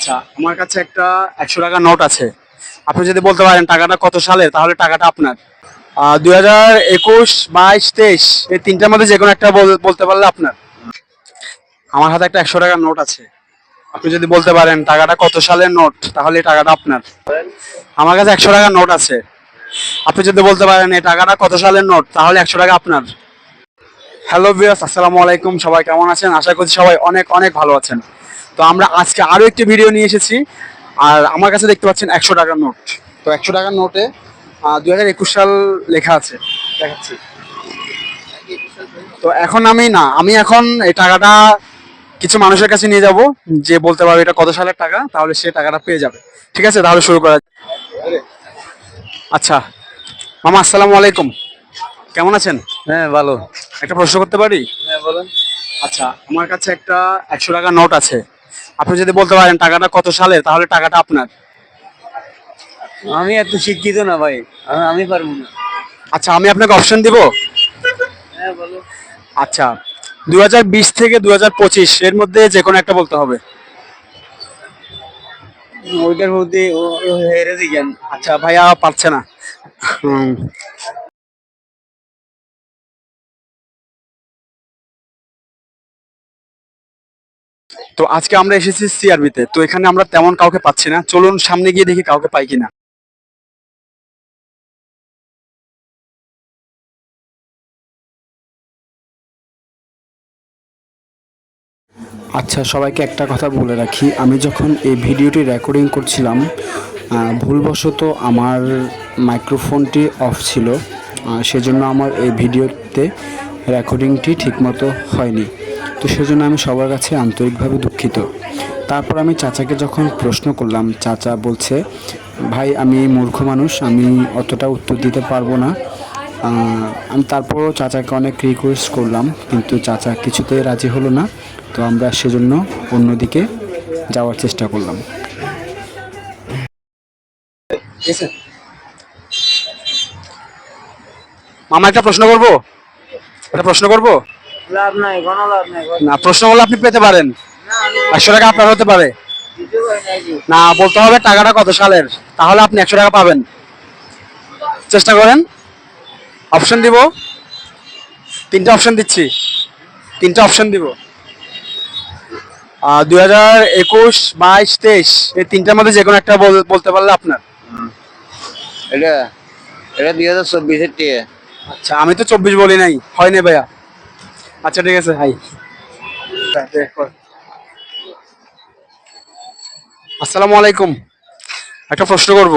আচ্ছা, আমার কাছে একটা 100 টাকার নোট আছে। আপনি যদি বলতে পারেন টাকাটা কত সালের, তাহলে টাকাটা আপনার। 2021, 22, 23 এই তিনটার মধ্যে যে কোনো একটা বলতে পারলে আপনার। আমার হাতে একটা 100 টাকার নোট আছে। আপনি যদি বলতে পারেন টাকাটা কত সালের নোট, তাহলে এই টাকাটা আপনার। আমার কাছে 100 টাকার নোট আছে। আপনি যদি বলতে পারেন এই টাকাটা কত সালের নোট, তাহলে 100 টাকা আপনার। হ্যালো ভিউয়ার্স, আসসালামু আলাইকুম। সবাই কেমন আছেন? আশা করছি সবাই অনেক অনেক ভালো আছেন। তো আমরা আজকে আরো একটি ভিডিও নিয়ে এসেছি। আর আমার কাছে দেখতে পাচ্ছেন 100 টাকার নোট। তো 100 টাকার নোটে 2021 সাল লেখা আছে, দেখাচ্ছি। তো আমি এখন এই টাকাটা কিছু মানুষের কাছে নিয়ে যাব, যে বলতে পারবে এটা কত সালের টাকা, তাহলে সে টাকাটা পেয়ে যাবে। ঠিক আছে, তাহলে শুরু করা যাক। আচ্ছা মামা, আসসালামু আলাইকুম। কেমন আছেন? হ্যাঁ ভালো। একটা প্রশ্ন করতে পারি? হ্যাঁ বলেন। আচ্ছা, আমার কাছে একটা 100 টাকার নোট আছে। আপনি যদি বলতে পারেন টাকাটা কত সালের, তাহলে টাকাটা আপনার। আমি এত শিক্ষিত না ভাই, আমি পারবো না। আচ্ছা, আমি আপনাকে অপশন দিব। হ্যাঁ বলো। আচ্ছা, 2020 থেকে 2025 এর মধ্যে যে কোনো একটা বলতে হবে। ওইটার মধ্যে ও হেরে দিকেন। আচ্ছা ভাইয়া পারছে না। হুম, তো আজকে আমরা এসেছি সিআরবিতে। তো এখানে আমরা তেমন কাউকে পাচ্ছি না, চলুন সামনে গিয়ে দেখি কাউকে পাই কিনা। আচ্ছা, সবাইকে একটা কথা বলে রাখি, আমি যখন এই ভিডিওটি রেকর্ডিং করছিলাম, ভুলবশত আমার মাইক্রোফোনটি অফ ছিল। সেজন্য আমার এই ভিডিওতে রেকর্ডিংটি ঠিকমতো হয়নি। তো সেজন্য আমি সবার কাছে আন্তরিকভাবে দুঃখিত। তারপর আমি চাচাকে যখন প্রশ্ন করলাম, চাচা বলছে, ভাই আমি মূর্খ মানুষ, আমি অতটা উত্তর দিতে পারবো না। আমি তারপরও চাচাকে অনেক রিকোয়েস্ট করলাম, কিন্তু চাচা কিছুতেই রাজি হলো না। তো আমরা সেজন্য অন্যদিকে যাওয়ার চেষ্টা করলাম। ঠিক আছে মামা, একটা প্রশ্ন করবো? লাভ নাই, কোনো লাভ নাই। না, প্রশ্ন করলে আপনি পেতে পারেন। 100 টাকা আপনার হতে পারে। না, বলতে হবে টাকাটা কত সালের, তাহলে আপনি 100 টাকা পাবেন। চেষ্টা করেন। অপশন দিব, তিনটা অপশন দিচ্ছি। দিব। 2021, 22, 23 এই তিনটার মধ্যে যে কোনো একটা বলতে পারলে আপনার। এটা এটা 2024-এর টিয়ে। আচ্ছা, আমি তো 24 বলি নাই, হয় নাই ভাইয়া। আচ্ছা ঠিক আছে, হাই। আসসালামু আলাইকুম। একটা প্রশ্ন করব।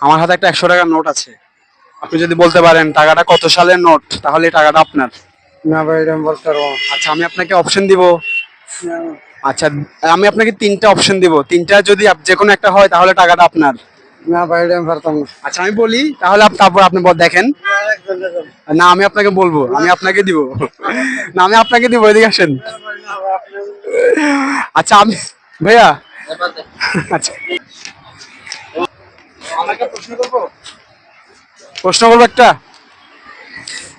আমার হাতে একটা 100 টাকার নোট আছে। আপনি যদি বলতে পারেন টাকাটা কত সালের নোট, তাহলে এই টাকাটা আপনার। না ভাই, এটা আমি বলতে পারবো না। আচ্ছা, আমি আপনাকে অপশন দিব। আচ্ছা, আমি আপনাকে তিনটা অপশন দিব, তিনটা যদি যে কোনো একটা হয় তাহলে টাকাটা আপনার। না ভাই, এটা আমি পারতাম না। আচ্ছা আমি বলি, তাহলে তারপর আপনি দেখেন। না, আমি আপনাকে বলবো, আমি আপনাকে দিব। না, আমি আপনাকে দিব, এদিকে আসেন। আচ্ছা আমি, ভাইয়া, আচ্ছা আমাকে প্রশ্ন করবো একটা।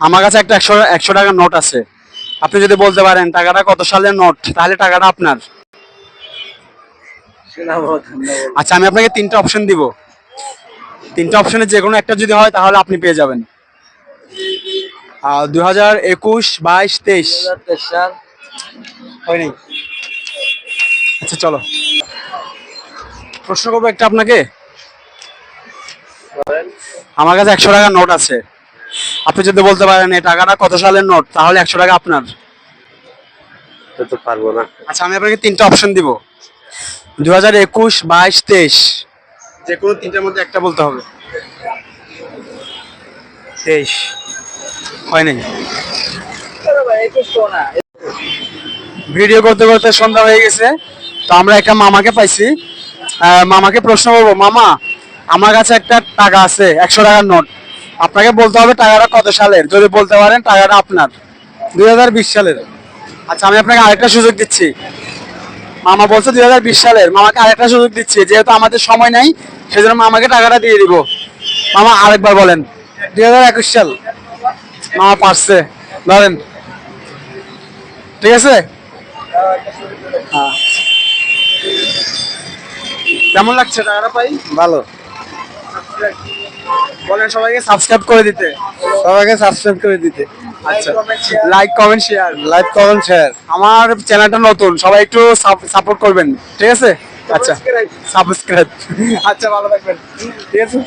আমার কাছে একটা 100 টাকার নোট আছে। আপনি যদি বলতে পারেন টাকাটা কত সালের নোট, তাহলে টাকাটা আপনার। আচ্ছা, আমি আপনাকে তিনটা অপশন দিব, তিনটা অপশনে যে কোনো একটা যদি হয় তাহলে আপনি পেয়ে যাবেন। 2021, 22, 23 সাল। হয়নি। আচ্ছা চলো, প্রশ্ন করবো একটা আপনাকে। আমার কাছে 100 টাকার নোট আছে। আপনি যদি বলতে পারেন এই টাকাটা কত সালের নোট, তাহলে 100 টাকা আপনার। তো পারবো না। আচ্ছা, আমি আপনাকে তিনটা অপশন দিব। 2021, 22, 23 যে কোনো তিনটার মধ্যে একটা বলতে হবে। 23 হয় নাই। ভিডিও করতে করতে সন্ধ্যা হয়ে গেছে। তো আমরা একটা মামাকে পাইছি। মামাকে প্রশ্ন করবো, মামা আমার কাছে একটা টাকা আছে, 100 টাকার নোট। আপনাকে বলতে হবে টাকাটা কত সালের, যদি বলতে পারেন টাকাটা আপনার। 2020 সালের। আচ্ছা, আমি আপনাকে আরেকটা সুযোগ দিচ্ছি। মামা বলছে 2020 সালের, মামাকে আরেকটা সুযোগ দিচ্ছি, যেহেতু আমাদের সময় নাই সেজন্য মামাকে টাকাটা দিয়ে দিব। মামা আরেকবার বলেন। 2021 সাল। মামা পারছে, ধরেন। ঠিক আছে। হ্যাঁ। কেমন লাগছে টাকাটা পাই? ভালো। বলেন সবাইকে সাবস্ক্রাইব করে দিতে। সবাইকে সাবস্ক্রাইব করে দিতে। আচ্ছা, like comment share. Like comment share. আমার চ্যানেলটা নতুন, সবাই একটু সাপোর্ট করবেন, ঠিক আছে? আচ্ছা, সাবস্ক্রাইব। আচ্ছা, ভালো থাকবেন, ঠিক আছে।